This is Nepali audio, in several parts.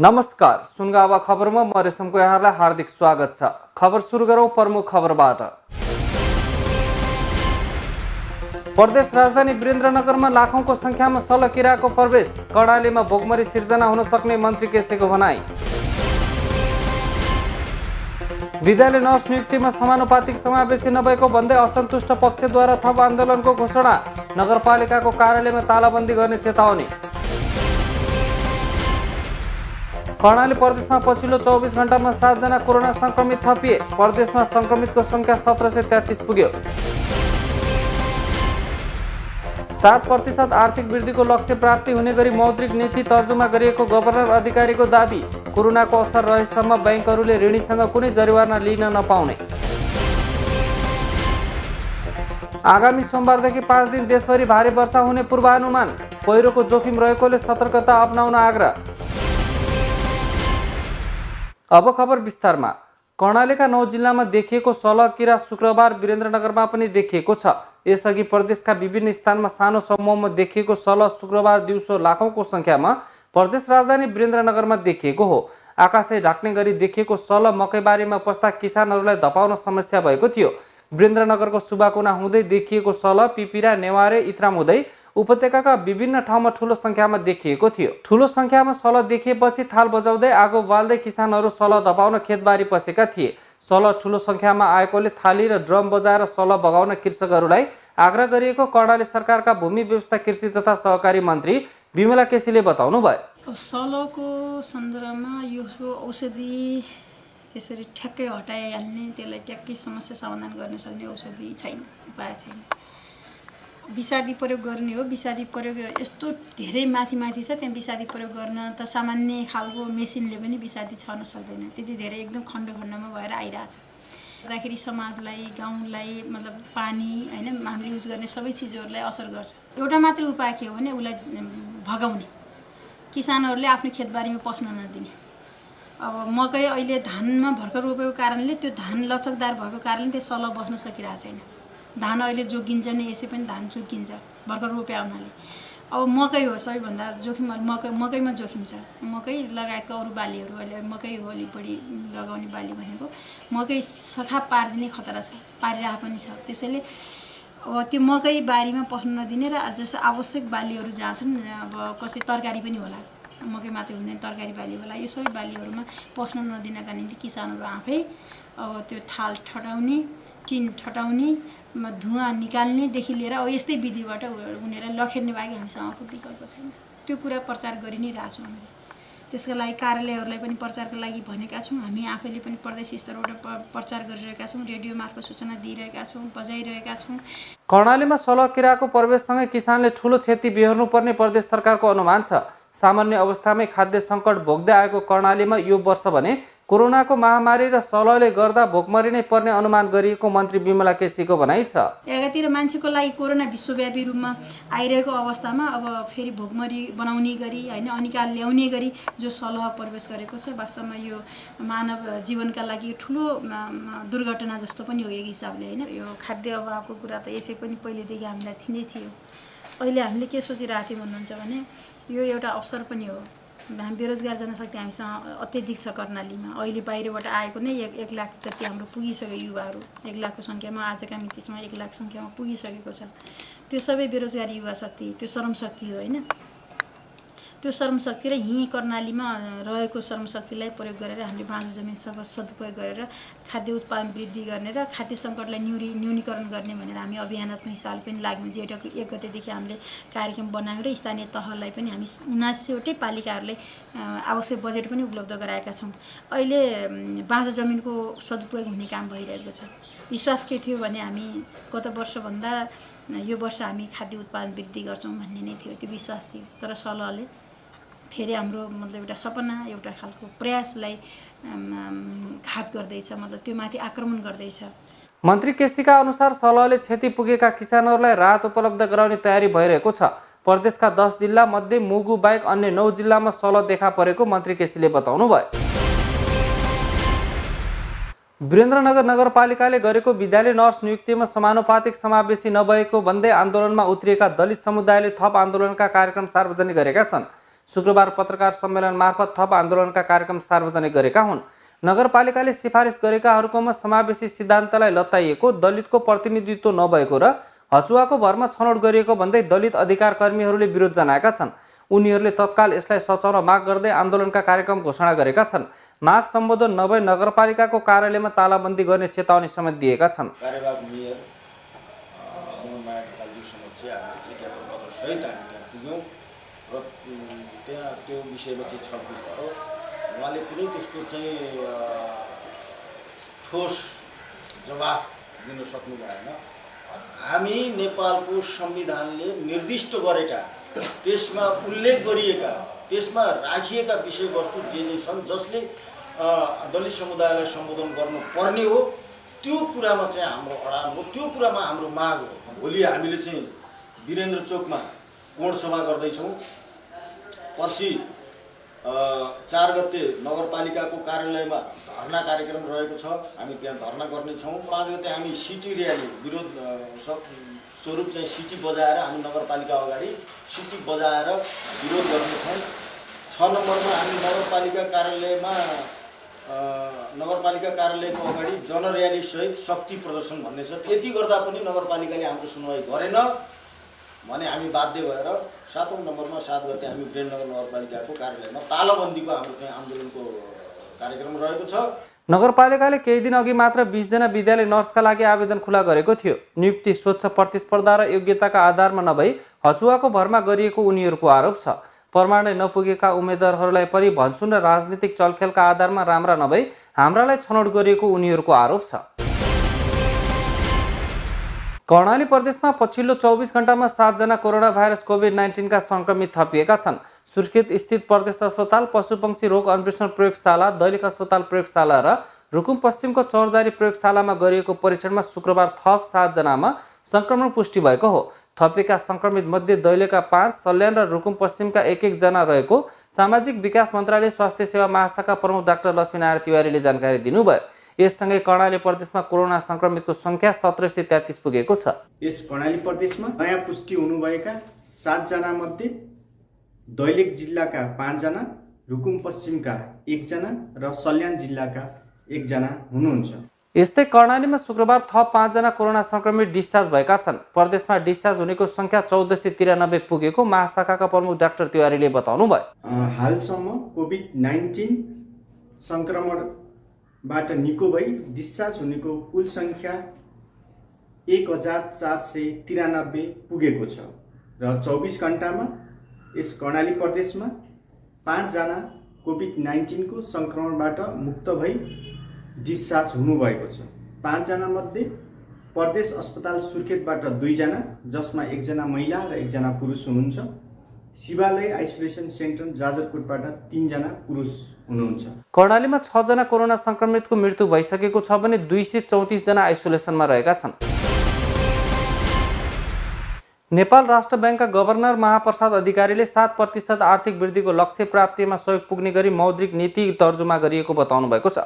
नमस्कार, सुनगावा खबरमा म रेशमको यहाँलाई हार्दिक स्वागत छ। खबर सुरु गरौँ प्रमुख खबरबाट। प्रदेश राजधानी वीरेन्द्रनगरमा लाखौंको संख्यामा सलकिराको प्रवेश, कर्णालीमा भोकमरी सिर्जना हुन सक्ने मन्त्री केसीको भनाई। विद्यालय नर्स नियुक्तिमा समानुपातिक समावेशी नभएको भन्दै असन्तुष्ट पक्षद्वारा थप आन्दोलनको घोषणा, नगरपालिकाको कार्यालयमा तालाबन्दी गर्ने चेतावनी। कर्णाली प्रदेशमा पछिल्लो 24 घण्टामा 7 जना कोरोना संक्रमित थपिए, प्रदेशमा संक्रमितको संख्या 1733 पुग्यो। 7% आर्थिक वृद्धिको लक्ष्य प्राप्ति हुने गरी मौद्रिक नीति तर्जुमा गरिएको गभर्नर अधिकारीको दाबी, कोरोनाको असर रहेसम्म बैंकहरूले ऋणीसँग कुनै जरिवाना लिन नपाउने। आगामी सोमबारदेखि 5 दिन देशभरि भारी वर्षा हुने पूर्वानुमान, पहिरोको जोखिम रहेकोले सतर्कता अपनाउन आग्रह। अब खबर विस्तारमा। कर्णालीका 9 जिल्लामा देखिएको सलकिरा शुक्रबार वीरेन्द्रनगरमा पनि देखिएको छ। यसअघि प्रदेशका विभिन्न स्थानमा सानो समूहमा देखिएको सल शुक्रबार दिउँसो लाखौंको संख्यामा प्रदेश राजधानी वीरेन्द्रनगरमा देखिएको हो। आकाशै ढाक्ने गरी देखिएको सल मकैबारीमा पस्दा किसानहरूलाई धपाउन समस्या भएको थियो। वीरेन्द्रनगरको सुबाकुना हुँदै देखिएको सल पिपिरा, नेवारे, इत्राम हुँदै उपत्यकाका विभिन्न ठाउँमा ठूलो संख्यामा देखिएको थियो। ठूलो संख्यामा सल देखिएपछि थाल बजाउँदै आगो बाल्दै किसानहरू सल धपाउन खेतबारी पसेका थिए। सल ठूलो संख्यामा आएकोले थाली र ड्रम बजाएर सल बगाउन कृषकहरूलाई आग्रह गरिएको कर्णाली सरकारका भूमि व्यवस्था, कृषि तथा सहकारी मन्त्री विमला केसीले बताउनुभयो। सलको सन्दर्भमा यो औषधि त्यसरी ठ्याक्कै हटाइहाल्ने, त्यसलाई ट्याक्कै समस्या समाधान गर्न सक्ने औषधि छैन, उपाय छैन। विषादी प्रयोग गर्ने हो। विषादी प्रयोग यस्तो धेरै माथि छ, त्यहाँ विषादी प्रयोग गर्न त सामान्य खालको मेसिनले पनि विषादी छर्न सक्दैन। त्यति धेरै एकदम खण्ड खण्डमा भएर आइरहेछ। गर्दाखेरि समाजलाई, गाउँलाई, मतलब पानी हैन, हामीले युज गर्ने सबै चिजहरूलाई असर गर्छ। एउटा मात्रै उपाय के हो भने उसलाई भगाउने, किसानहरूले आफ्नो खेतबारीमा पस्न नदिने। अब मकै अहिले धानमा भर्खर रोपेको कारणले त्यो धान लचकदार भएको कारणले त्यो सल बस्न सकिरहेको छैन। धान अहिले जोगिन्छ नि, यसै पनि धान जोगिन्छ भर्खर रोपे हुनाले। अब मकै हो सबैभन्दा जोखिम, मकैमा जोखिम छ। मकै लगायतका अरू बालीहरू, अहिले मकै हो अलिक बढी लगाउने बाली भनेको। मकै सखा पारिदिने खतरा छ, पारिरहेको पनि छ। त्यसैले अब त्यो मकै बारीमा पस्न नदिने र जस्तो आवश्यक बालीहरू जहाँ छन्, अब कसै तरकारी पनि होला, मकै मात्रै हुँदैन, तरकारी बाली होला, यो सबै बालीहरूमा पस्न नदिनका निम्ति किसानहरू आफै अब त्यो थाल ठटाउने, टिन ठटाउने, धुवाँ निकाल्नेदेखि लिएर अब यस्तै विधिबाट उनीहरूलाई लखेड्ने बाहेक हामीसँग अर्को विकल्प छैन। त्यो कुरा प्रचार गरि नै रहेछौँ हामीले। त्यसका लागि कार्यालयहरूलाई पनि प्रचारको लागि भनेका छौँ। हामी आफैले पनि प्रदेश स्तरबाट प्रचार गरिरहेका छौँ, रेडियो मार्फत सूचना दिइरहेका छौँ, बजाइरहेका छौँ। कर्णालीमा सलकिराको प्रवेशसँगै किसानले ठूलो क्षति बिहोर्नुपर्ने प्रदेश सरकारको अनुमान छ। सामान्य अवस्थामै खाद्य सङ्कट भोग्दै आएको कर्णालीमा यो वर्ष भने कोरोनाको महामारी र सलले गर्दा भोकमरी नै पर्ने अनुमान गरिएको मन्त्री विमला केसीको भनाइ छ। एकातिर मान्छेको लागि कोरोना विश्वव्यापी रूपमा आइरहेको अवस्थामा अब फेरि भोकमरी बनाउने गरी हैन, अनिकाल ल्याउने गरी जो सलह प्रवेश गरेको छ, वास्तवमा यो मानव जीवनका लागि ठुलो दुर्घटना जस्तो पनि हो एक हिसाबले हैन। यो खाद्य अभावको कुरा त यसै पनि पहिलेदेखि हामीलाई थिँदै थियो। अहिले हामीले के सोचिरहेको थियौँ भन्नुहुन्छ भने यो एउटा अवसर पनि हो। हामी बेरोजगार जनशक्ति हामीसँग अत्यधिक छ कर्णालीमा। अहिले बाहिरबाट आएको नै 1 लाख जति हाम्रो पुगिसक्यो युवाहरू। 1 लाखको सङ्ख्यामा आजका मितिसम्म 1 लाख सङ्ख्यामा पुगिसकेको छ। त्यो सबै बेरोजगारी युवा शक्ति, त्यो श्रमशक्ति हो हैन। त्यो श्रमशक्ति र यहीँ कर्णालीमा रहेको श्रमशक्तिलाई प्रयोग गरेर हामीले बाँझो जमिन सदुपयोग गरेर खाद्य उत्पादन वृद्धि गर्ने र खाद्य सङ्कटलाई न्यूनीकरण गर्ने भनेर हामी अभियानात्मक हिसाबले पनि लाग्यौँ। जेठ 1 गतेदेखि हामीले कार्यक्रम बनायौँ र स्थानीय तहलाई पनि हामी 79वटै पालिकाहरूलाई आवश्यक बजेट पनि उपलब्ध गराएका छौँ। अहिले बाँझो जमिनको सदुपयोग हुने काम भइरहेको छ। विश्वास के थियो भने हामी गत वर्षभन्दा यो वर्ष हामी खाद्य उत्पादन वृद्धि गर्छौँ भन्ने नै थियो, त्यो विश्वास थियो। तर सलहले फेरि हाम्रो मतलब एउटा सपना, एउटा खालको प्रयासलाई घात गर्दैछ, मतलब त्यो माथि आक्रमण गर्दैछ। मन्त्री केसीका अनुसार सलहले क्षति पुगेका किसानहरूलाई राहत उपलब्ध गराउने तयारी भइरहेको छ। प्रदेशका 10 जिल्ला मध्ये मुगु बाहेक अन्य 9 जिल्लामा सल देखा परेको मन्त्री केसीले बताउनुभयो। वीरेन्द्रनगर नगरपालिकाले गरेको विद्यालय नर्स नियुक्तिमा समानुपातिक समावेशी नभएको भन्दै आन्दोलनमा उत्रिएका दलित समुदायले थप आन्दोलनका कार्यक्रम सार्वजनिक गरेका छन्। शुक्रबार पत्रकार सम्मेलन मार्फत थप आन्दोलनका कार्यक्रम सार्वजनिक गरेका हुन्। नगरपालिकाले सिफारिस गरेकाहरूकोमा समावेशी सिद्धान्तलाई लताइएको, दलितको प्रतिनिधित्व नभएको र हचुवाको भरमा छनौट गरिएको भन्दै दलित अधिकार कर्मीहरूले विरोध जनाएका छन्। उनीहरूले तत्काल यसलाई सच्याउन माग गर्दै आन्दोलनका कार्यक्रम घोषणा गरेका छन्। माग सम्बोधन नभई नगरपालिकाको कार्यालयमा तालाबन्दी गर्ने चेतावनी समेत दिएका छन्। कार्यवाहक मेयर माया ढकालजी समक्ष हामीले चाहिँ ज्ञापन पत्र सहित हामी त्यहाँ पुग्यौँ र त्यहाँ त्यो विषयमा चाहिँ छलफल भयो। उहाँले कुनै त्यस्तो चाहिँ ठोस जवाफ दिन सक्नु भएन। हामी नेपालको संविधानले निर्दिष्ट गरेका, त्यसमा उल्लेख गरिएका, त्यसमा राखिएका विषयवस्तु जे छन् जसले दलित समुदायलाई सम्बोधन गर्नुपर्ने हो त्यो कुरामा चाहिँ हाम्रो अडान हो, त्यो कुरामा हाम्रो माग हो। भोलि हामीले चाहिँ वीरेन्द्र चोकमा कोण सभा गर्दैछौँ। पर्सि 4 गते नगरपालिकाको कार्यालयमा धरना कार्यक्रम रहेको छ, हामी त्यहाँ धरना गर्नेछौँ। 5 गते हामी सिटी र्याली विरोध स्वरूप चाहिँ सिटी बजाएर हामी नगरपालिका अगाडि सिटी बजाएर विरोध गर्नेछौँ। 6 नम्बरमा हामी नगरपालिका कार्यालयको अगाडि जनर्याली सहित शक्ति प्रदर्शन भन्ने छ। त्यति गर्दा पनि नगरपालिकाले हाम्रो सुनवाई गरेन भने हामी बाध्य भएर 7औं नम्बरमा 7 गते हामी वीरेन्द्रनगर नगरपालिकाको कार्यालयमा तालाबन्दीको हाम्रो चाहिँ आन्दोलनको कार्यक्रम रहेको छ। नगरपालिकाले केही दिन अघि मात्र 20 जना विद्यालय नर्सका लागि आवेदन खुला गरेको थियो। नियुक्ति स्वच्छ प्रतिस्पर्धा र योग्यताका आधारमा नभई हचुवाको भरमा गरिएको उनीहरूको आरोप छ। प्रमाणले नपुगेका उम्मेदवारहरूलाई पनि भन्सुन र राजनीतिक चलखेलका आधारमा राम्रा नभई हाम्रालाई छनौट गरिएको उनीहरूको आरोप छ। कर्णाली प्रदेशमा पछिल्लो 24 घण्टामा 7 जना कोरोना भाइरस कोभिड-19 का संक्रमित थपिएका छन्। सुर्खेत स्थित प्रदेश अस्पताल, पशुपक्षी रोग अन्वेषण प्रयोगशाला, दैलेख अस्पताल प्रयोगशाला र रुकुम पश्चिमको चौरजारी प्रयोगशालामा गरिएको परीक्षणमा शुक्रबार थप 7 जनामा संक्रमण पुष्टि भएको हो। थपिएका संक्रमित मध्ये दैलेखका 5, सल्यान र रुकुम पश्चिमका 1-1 जना रहेको सामाजिक विकास मन्त्रालय स्वास्थ्य सेवा महाशाखा प्रमुख डाक्टर लक्ष्मीनारायण तिवारीले जानकारी दिनुभयो। यससँगै कर्णाली प्रदेशमा कोरोना संक्रमितको संख्या 1733 पुगेको छ। यस कर्णाली प्रदेशमा नयाँ पुष्टि हुनुभएका 7 जना मध्ये दैलेख जिल्लाका 5 जना, रुकुम पश्चिमका 1 जना र सल्यान जिल्लाका 1 जना हुनुहुन्छ। यस्तै कर्णालीमा शुक्रबार थप 5 जना कोरोना संक्रमित डिस्चार्ज भएका छन्। प्रदेशमा डिस्चार्ज हुनेको संख्या 1493 पुगेको महाशाखाका प्रमुख डाक्टर तिवारीले बताउनुभयो। हालसम्म कोभिड-19 संक्रमणबाट निको भई डिस्चार्ज हुनेको कुल संख्या 1493 पुगेको छ र 24 घण्टामा यस कर्णाली प्रदेशमा 5 जना कोभिड-19 को संक्रमणबाट मुक्त भई डिस्चार्ज हुनुभएको छ। 5 जना मध्ये प्रदेश अस्पताल सुर्खेतबाट 2 जना, जसमा 1 जना महिला र 1 जना पुरुष हुनुहुन्छ। शिवालय आइसोलेसन सेन्टर जाजरकोटबाट 3 जना पुरुष हुनुहुन्छ। कर्णालीमा 6 जना कोरोना संक्रमितको मृत्यु भइसकेको छ भने 234 जना आइसोलेसनमा रहेका छन्। नेपाल राष्ट्र बैंकका गभर्नर महाप्रसाद अधिकारीले 7% आर्थिक वृद्धिको लक्ष्य प्राप्तिमा सहयोग पुग्ने गरी मौद्रिक नीति तर्जुमा गरिएको बताउनु भएको छ।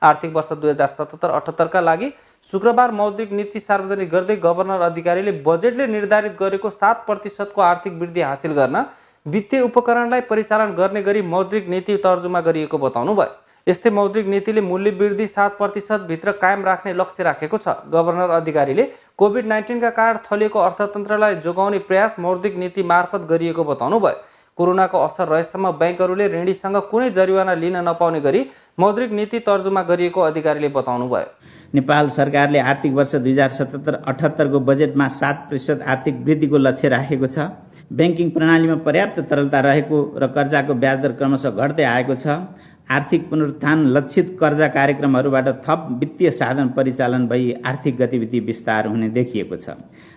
आर्थिक वर्ष 2077-78 का लागि शुक्रबार मौद्रिक नीति सार्वजनिक गर्दै गभर्नर अधिकारीले बजेटले निर्धारित गरेको 7% को आर्थिक वृद्धि हासिल गर्न वित्तीय उपकरणलाई परिचालन गर्ने गरी मौद्रिक नीति तर्जुमा गरिएको बताउनुभयो। यस्तै मौद्रिक नीतिले मूल्य वृद्धि 7% भित्र कायम राख्ने लक्ष्य राखेको छ। गभर्नर अधिकारीले कोभिड-19 का कारण थलिएको अर्थतन्त्रलाई जोगाउने प्रयास मौद्रिक नीति मार्फत गरिएको बताउनुभयो। कोरोनाको असर रहेसम्म बैंकहरूले ऋणीसँग कुनै जरिवाना लिन नपाउने गरी मौद्रिक नीति तर्जुमा गरिएको अधिकारीले बताउनुभयो। नेपाल सरकारले आर्थिक वर्ष 2077-78 को बजेटमा 7% आर्थिक वृद्धिको लक्ष्य राखेको छ। बैंकिङ प्रणालीमा पर्याप्त तरलता रहेको र कर्जाको ब्याज दर क्रमशः घट्दै आएको छ। आर्थिक पुनरुत्थान लक्षित कर्जा कार्यक्रमहरूबाट थप वित्तीय साधन परिचालन भई आर्थिक गतिविधि विस्तार हुने देखिएको छ।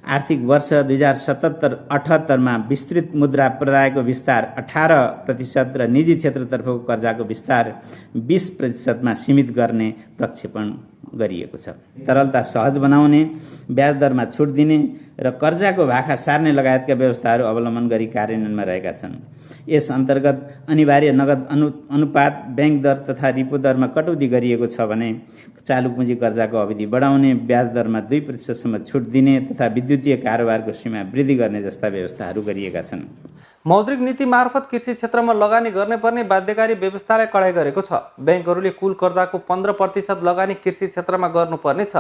आर्थिक वर्ष 2077-78 मा विस्तृत मुद्रा प्रदायको विस्तार 18% र निजी क्षेत्रतर्फको कर्जाको विस्तार 20% मा सीमित गर्ने प्रक्षेपण गरिएको छ। तरलता सहज बनाउने, ब्याज दरमा छुट दिने र कर्जाको भाखा सार्ने लगायतका व्यवस्थाहरू अवलम्बन गरी कार्यान्वयनमा रहेका छन्। यस अन्तर्गत अनिवार्य नगद अनुपात, ब्याङ्क दर तथा रिपो दरमा कटौती गरिएको छ भने चालु पुँजी कर्जाको अवधि बढाउने, ब्याज दरमा 2% सम्म छुट दिने तथा विद्युतीय कारोबारको सीमा वृद्धि गर्ने जस्ता व्यवस्थाहरू गरिएका छन्। मौद्रिक नीति मार्फत कृषि क्षेत्रमा लगानी गर्ने पर्ने बाध्यकारी व्यवस्थालाई कडाइ गरेको छ। ब्याङ्कहरूले कुल कर्जाको 15% लगानी कृषि क्षेत्रमा गर्नुपर्नेछ।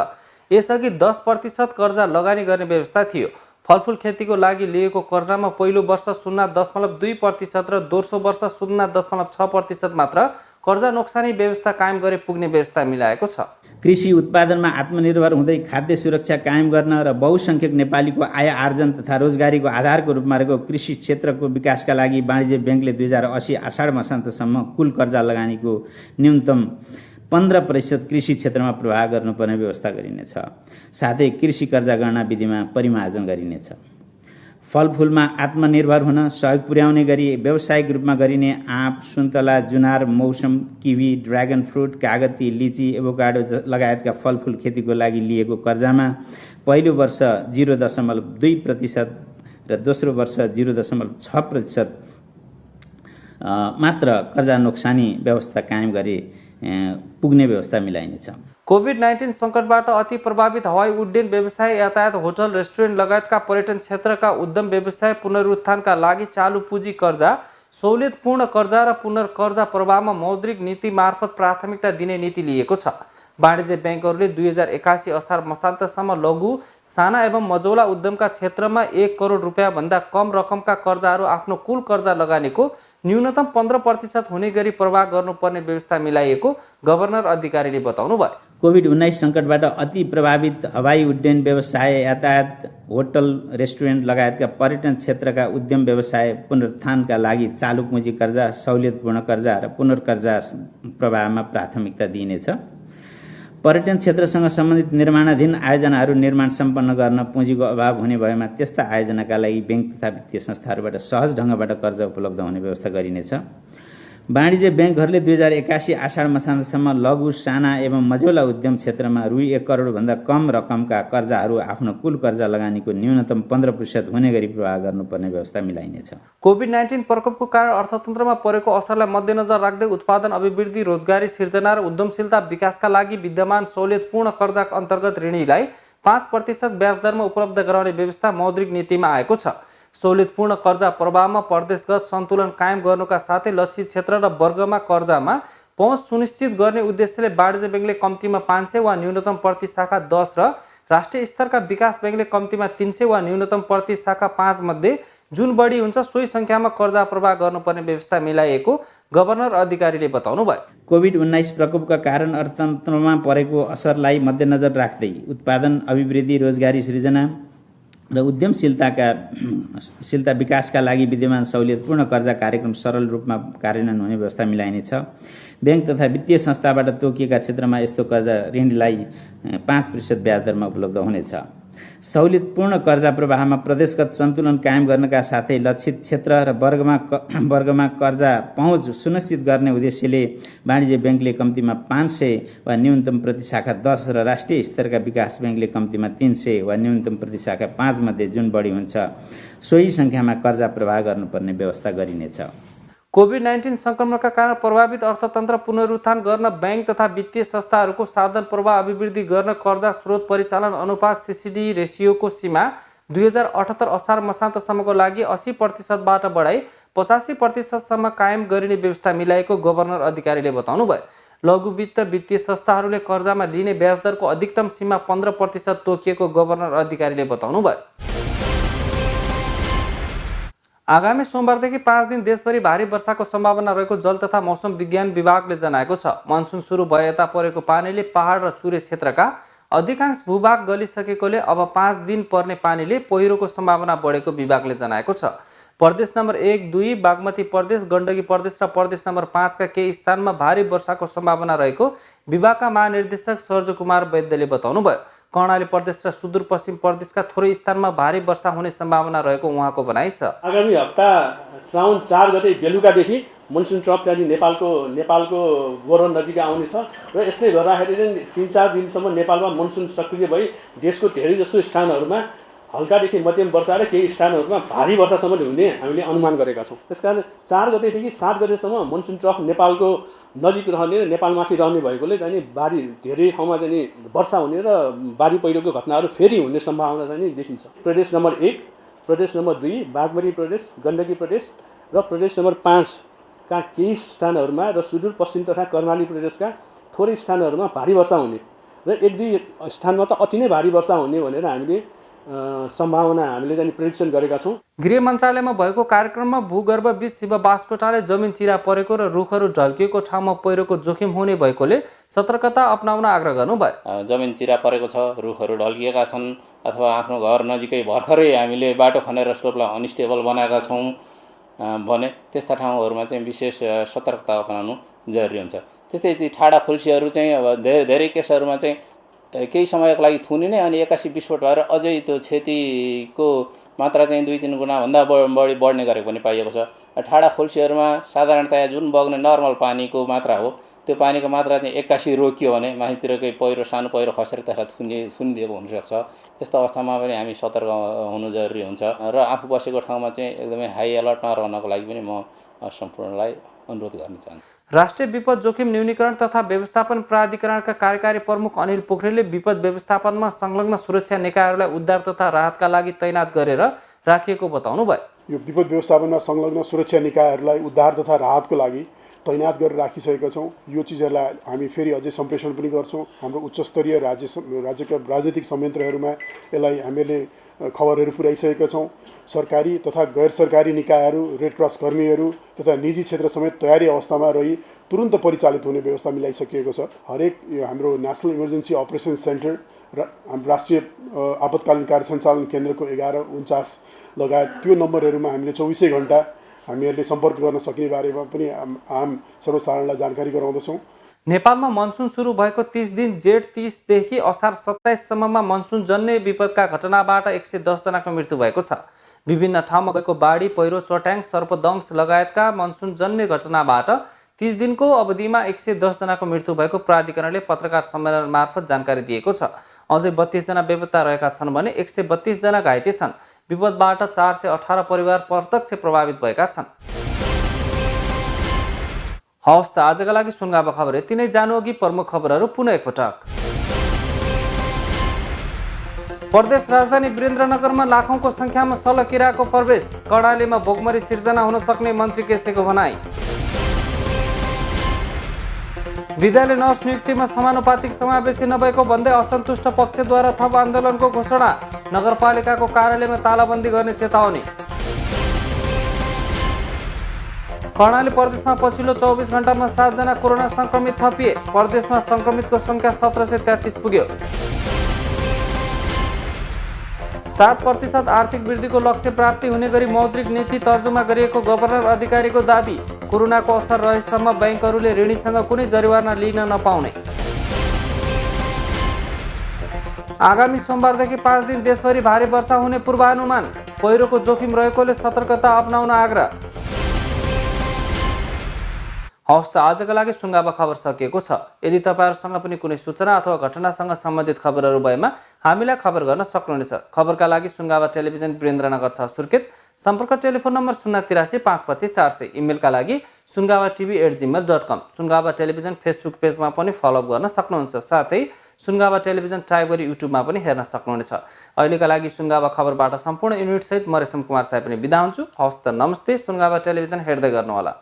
यसअघि 10% कर्जा लगानी गर्ने व्यवस्था थियो। फलफुल खेतीको लागि लिएको कर्जामा पहिलो वर्ष 0.2% र दोस्रो वर्ष 0.6% मात्र कर्जा नोक्सानी व्यवस्था कायम गरे पुग्ने व्यवस्था मिलाएको छ। कृषि उत्पादनमा आत्मनिर्भर हुँदै खाद्य सुरक्षा कायम गर्न र बहुसंख्यक नेपालीको आय आर्जन तथा रोजगारीको आधारको रूपमा रहेको कृषि क्षेत्रको विकासका लागि वाणिज्य ब्याङ्कले 2080 आषाढ मसान्तसम्म कुल कर्जा लगानीको न्यूनतम 15% कृषि क्षेत्रमा प्रवाह गर्नुपर्ने व्यवस्था गरिनेछ। साथै कृषि कर्जा गणना विधिमा परिमार्जन गरिनेछ। फलफुलमा आत्मनिर्भर हुन सहयोग पुर्याउने गरी व्यावसायिक रूपमा गरिने आँप, सुन्तला, जुनार, मौसम, किवी, ड्र्यागन फ्रुट, कागती, लिची, एभोकाडो लगायतका फलफुल खेतीको लागि लिएको कर्जामा पहिलो वर्ष 0.2% र दोस्रो वर्ष 0.6% मात्र कर्जा नोक्सानी व्यवस्था कायम गरी पुग्ने व्यवस्था मिलाइनेछ। कोभिड-19 सङ्कटबाट अति प्रभावित हवाई उड्डयन व्यवसाय, यातायात, होटल, रेस्टुरेन्ट लगायतका पर्यटन क्षेत्रका उद्यम व्यवसाय पुनरुत्थानका लागि चालु पुँजी कर्जा, सहुलियतपूर्ण कर्जा र पुनर्कर्जा प्रवाहमा मौद्रिक नीति मार्फत प्राथमिकता दिने नीति लिएको छ। वाणिज्य ब्याङ्कहरूले 2081 असार मसान्तसम्म लघु, साना एवं मझौला उद्यमका क्षेत्रमा 1 करोड रुपियाँभन्दा कम रकमका कर्जाहरू आफ्नो कुल कर्जा लगानीको न्यूनतम 15% हुने गरी प्रवाह गर्नुपर्ने व्यवस्था मिलाइएको गभर्नर अधिकारीले बताउनुभयो। कोभिड-19 सङ्कटबाट अति प्रभावित हवाई उड्डयन व्यवसाय, यातायात, होटल, रेस्टुरेन्ट लगायतका पर्यटन क्षेत्रका उद्यम व्यवसाय पुनरुत्थानका लागि चालु पुँजी कर्जा, सहुलियतपूर्ण कर्जा र पुनर्कर्जा प्रवाहमा प्राथमिकता दिइनेछ। पर्यटन क्षेत्रसँग सम्बन्धित निर्माणाधीन आयोजनाहरू निर्माण सम्पन्न गर्न पुँजीको अभाव हुने भएमा त्यस्ता आयोजनाका लागि ब्याङ्क तथा वित्तीय संस्थाहरूबाट सहज ढङ्गबाट कर्जा उपलब्ध हुने व्यवस्था गरिनेछ। वाणिज्य ब्याङ्कहरूले 2081 आषाढ मसान्तसम्म लघु, साना एवं मझौला उद्यम क्षेत्रमा रु 1 करोडभन्दा कम रकमका कर्जाहरू आफ्नो कुल कर्जा लगानीको न्यूनतम 15% हुने गरी प्रवाह गर्नुपर्ने व्यवस्था मिलाइनेछ। कोभिड-19 प्रकोपको कारण अर्थतन्त्रमा परेको असरलाई मध्यनजर राख्दै उत्पादन अभिवृद्धि, रोजगारी सिर्जना र उद्यमशीलता विकासका लागि विद्यमान सहुलियतपूर्ण कर्जाका अन्तर्गत ऋणीलाई 5% ब्याज दरमा उपलब्ध गराउने व्यवस्था मौद्रिक नीतिमा आएको छ। सहुलियतपूर्ण कर्जा प्रवाहमा प्रदेशगत सन्तुलन कायम गर्नुका साथै लक्षित क्षेत्र र वर्गमा कर्जामा पहुँच सुनिश्चित गर्ने उद्देश्यले वाणिज्य ब्याङ्कले कम्तीमा 500 वा न्यूनतम प्रति शाखा 10 र राष्ट्रिय स्तरका विकास ब्याङ्कले कम्तीमा 300 वा न्यूनतम प्रति शाखा 5 मध्ये जुन बढी हुन्छ सोही सङ्ख्यामा कर्जा प्रवाह गर्नुपर्ने व्यवस्था मिलाइएको गभर्नर अधिकारीले बताउनुभयो। कोभिड-19 प्रकोपका कारण अर्थतन्त्रमा परेको असरलाई मध्यनजर राख्दै उत्पादन अभिवृद्धि, रोजगारी सृजना र उद्यमशीलता विकासका लागि विद्यमान सहुलियतपूर्ण कर्जा कार्यक्रम सरल रूपमा कार्यान्वयन हुने व्यवस्था मिलाइनेछ। ब्याङ्क तथा वित्तीय संस्थाबाट तोकिएका क्षेत्रमा यस्तो कर्जा ऋणीलाई 5% ब्याज दरमा उपलब्ध हुनेछ। सहुलियतपूर्ण कर्जा प्रवाहमा प्रदेशगत सन्तुलन कायम गर्नका साथै लक्षित क्षेत्र र वर्गमा कर्जा पहुँच सुनिश्चित गर्ने उद्देश्यले वाणिज्य ब्याङ्कले कम्तीमा 500 वा न्यूनतम प्रति शाखा 10 र राष्ट्रिय स्तरका विकास ब्याङ्कले कम्तीमा 300 वा न्यूनतम प्रति शाखा 5 मध्ये जुन बढी हुन्छ सोही सङ्ख्यामा कर्जा प्रवाह गर्नुपर्ने व्यवस्था गरिनेछ। कोभिड-19 सङ्क्रमणका कारण प्रभावित अर्थतन्त्र पुनरुत्थान गर्न ब्याङ्क तथा वित्तीय संस्थाहरूको साधन प्रवाह अभिवृद्धि गर्न कर्जा स्रोत परिचालन अनुपात CCD रेसियोको सीमा 2078 असार मसान्तसम्मको लागि 80%बाट बढाई 85%सम्म कायम गरिने व्यवस्था मिलाएको गभर्नर अधिकारीले बताउनुभयो। लघु वित्त वित्तीय संस्थाहरूले कर्जामा लिने ब्याज दरको अधिकतम सीमा 15% तोकिएको गभर्नर अधिकारीले बताउनुभयो। आगामी सोमबारदेखि 5 दिन देशभरि भारी वर्षाको सम्भावना रहेको जल तथा मौसम विज्ञान विभागले जनाएको छ। मनसुन सुरु भए यता परेको पानीले पहाड र चुरे क्षेत्रका अधिकांश भूभाग गलिसकेकोले अब 5 दिन पर्ने पानीले पहिरोको सम्भावना बढेको विभागले जनाएको छ। प्रदेश नम्बर 1, 2, बागमती प्रदेश, गण्डकी प्रदेश र प्रदेश नम्बर 5 का केही स्थानमा भारी वर्षाको सम्भावना रहेको विभागका महानिर्देशक सर्ज कुमार वैद्यले बताउनुभयो। कर्णाली प्रदेश र सुदूरपश्चिम प्रदेशका थोरै स्थानमा भारी वर्षा हुने सम्भावना रहेको उहाँको भनाइ छ। आगामी हप्ता श्रावण 4 गते बेलुकादेखि मनसुन ट्रप त्यहाँदेखि नेपालको गोरन नजिक आउनेछ र यसले गर्दाखेरि 3-4 दिनसम्म नेपालमा मनसुन सक्रिय भई देशको धेरै जसो स्थानहरूमा हल्कादेखि मध्यम वर्षा र केही स्थानहरूमा भारी वर्षासम्म हुने हामीले अनुमान गरेका छौँ। त्यसकारण 4 गतेदेखि 7 गतेसम्म मनसुन ट्रफ नेपालको नजिक रहने र नेपालमाथि रहने भएकोले चाहिँ बाढी धेरै ठाउँमा चाहिँ वर्षा हुने र बाढी पहिरोको घटनाहरू फेरि हुने सम्भावना चाहिँ देखिन्छ। प्रदेश नम्बर 1, प्रदेश नम्बर 2 बागमती प्रदेश, गण्डकी प्रदेश र प्रदेश नम्बर 5 का केही स्थानहरूमा र सुदूरपश्चिम तथा कर्णाली प्रदेशका थोरै स्थानहरूमा भारी वर्षा हुने र 1-2 स्थानमा त अति नै भारी वर्षा हुने भनेर हामीले सम्भावना हामीले चाहिँ प्रेडिक्सन गरेका छौँ। गृह मन्त्रालयमा भएको कार्यक्रममा भूगर्भविद शिव बास्कोटाले जमिन चिरा परेको र रुखहरू ढल्किएको ठाउँमा पहिरोको जोखिम हुने भएकोले सतर्कता अपनाउन आग्रह गर्नुभयो। जमिन चिरा परेको छ, रुखहरू ढल्किएका छन् अथवा आफ्नो घर नजिकै भर्खरै हामीले बाटो खनेर स्लोपलाई अनस्टेबल बनाएका छौँ भने त्यस्ता ठाउँहरूमा चाहिँ विशेष सतर्कता अपनाउनु जरुरी हुन्छ। त्यस्तै ठाडा खुल्सीहरू चाहिँ अब धेरै केसहरूमा चाहिँ केही समयको लागि थुनिने अनि एक्कासी विस्फोट भएर अझै त्यो क्षतिको मात्रा चाहिँ 2-3 गुणाभन्दा बढी बढ्ने गरेको पनि पाइएको छ। ठाडा खुल्सीहरूमा साधारणतया जुन बग्ने नर्मल पानीको मात्रा हो त्यो पानीको मात्रा चाहिँ एक्कासी रोकियो भने माथितिरकै पहिरो सानो पहिरो खसेर त्यसलाई थुनिदिएको हुनसक्छ। त्यस्तो अवस्थामा पनि हामी सतर्क हुनु जरुरी हुन्छ र आफू बसेको ठाउँमा चाहिँ एकदमै हाई अलर्टमा रहनको लागि पनि म सम्पूर्णलाई अनुरोध गर्न चाहन्छु। राष्ट्रिय विपद जोखिम न्यूनीकरण तथा व्यवस्थापन प्राधिकरणका कार्यकारी प्रमुख अनिल पोखरेलले विपद व्यवस्थापनमा संलग्न सुरक्षा निकायहरूलाई उद्धार तथा राहतका लागि तैनात गरेर राखिएको बताउनु भयो। यो विपद व्यवस्थापनमा संलग्न सुरक्षा निकायहरूलाई उद्धार तथा राहतको लागि तैनात गरेर राखिसकेका छौँ। यो चिजहरूलाई हामी फेरि अझै सम्प्रेषण पनि गर्छौँ। हाम्रो उच्चस्तरीय राज्यका राजनीतिक संयन्त्रहरूमा यसलाई हामीले खबरहरू पुर्याइसकेका छौँ। सरकारी तथा गैर सरकारी निकायहरू, रेड क्रस कर्मीहरू तथा निजी क्षेत्र समेत तयारी अवस्थामा रही तुरुन्त परिचालित हुने व्यवस्था मिलाइसकिएको छ। हरेक हाम्रो नेसनल इमर्जेन्सी अपरेसन सेन्टर र राष्ट्रिय आपतकालीन कार्य सञ्चालन केन्द्रको 1149 लगायत त्यो नम्बरहरूमा हामीले 24 घण्टा हामीहरूले सम्पर्क गर्न सक्ने बारेमा पनि आम सर्वसाधारणलाई जानकारी गराउँदछौँ। नेपालमा मनसुन सुरु भएको 30 दिन जेठ 30 देखि असार 27 सम्ममा मनसुन जन्य विपदका घटनाबाट 110 जनाको मृत्यु भएको छ। विभिन्न ठाउँमा गएको बाढी, पहिरो, चट्याङ, सर्पदंश लगायतका मनसुन जन्य घटनाबाट 30 दिनको अवधिमा 110 जनाको मृत्यु भएको प्राधिकरणले पत्रकार सम्मेलन मार्फत जानकारी दिएको छ। अझै 32 जना बेपत्ता रहेका छन् भने 132 जना घाइते छन्। विपदबाट 418 परिवार प्रत्यक्ष प्रभावित भएका छन्। हवस् त आजका लागि सुनगावा खबर यति नै। जानु अघि प्रमुख खबरहरू पुनः एकपटक। प्रदेश राजधानी वीरेन्द्रनगरमा लाखौंको संख्यामा सलकिराको प्रवेश, कर्णालीमा भोकमरी सिर्जना हुन सक्ने मन्त्री केसीको भनाई। विद्यालय नर्स नियुक्तिमा समानुपातिक समावेशी नभएको भन्दै असन्तुष्ट पक्षद्वारा थप आन्दोलनको घोषणा, नगरपालिकाको कार्यालयमा तालाबन्दी गर्ने चेतावनी। कर्णाली प्रदेशमा पछिल्लो 24 घण्टामा 7 जना कोरोना संक्रमित थपिए। प्रदेशमा संक्रमितको संख्या 1733 पुग्यो। 7% आर्थिक वृद्धिको लक्ष्य प्राप्ति हुने गरी मौद्रिक नीति तर्जुमा गरिएको गभर्नर अधिकारीको दाबी। कोरोनाको असर रहेसम्म बैंकहरूले ऋणीसँग कुनै जरिवाना लिन नपाउने। आगामी सोमबारदेखि 5 दिन देशभरि भारी वर्षा हुने पूर्वानुमान, पहिरोको जोखिम रहेकोले सतर्कता अपनाउन आग्रह। हवस् त आजका लागि सुनगावा खबर सकिएको छ। यदि तपाईहरुसँग पनि कुनै सूचना अथवा घटनासँग सम्बन्धित खबरहरू भएमा हामीलाई खबर गर्न सक्नुहुनेछ। खबरका लागि सुनगावा टेलिभिजन वीरेन्द्रनगर 6 सुर्खेत, सम्पर्क टेलिफोन नम्बर 083 525 400, इमेलका लागि sungavatv@gmail.com। सुनगावा टेलिभिजन फेसबुक पेजमा पनि फलोअप गर्न सक्नुहुन्छ। साथै सुनगावा टेलिभिजन टाइप गरी युट्युबमा पनि हेर्न सक्नुहुनेछ। अहिलेका लागि सुनगावा खबरबाट सम्पूर्ण युनिट सहित म रेशम कुमार साई पनि बिदा हुन्छु। हवस् त नमस्ते। सुनगावा टेलिभिजन हेर्दै गर्नुहोला।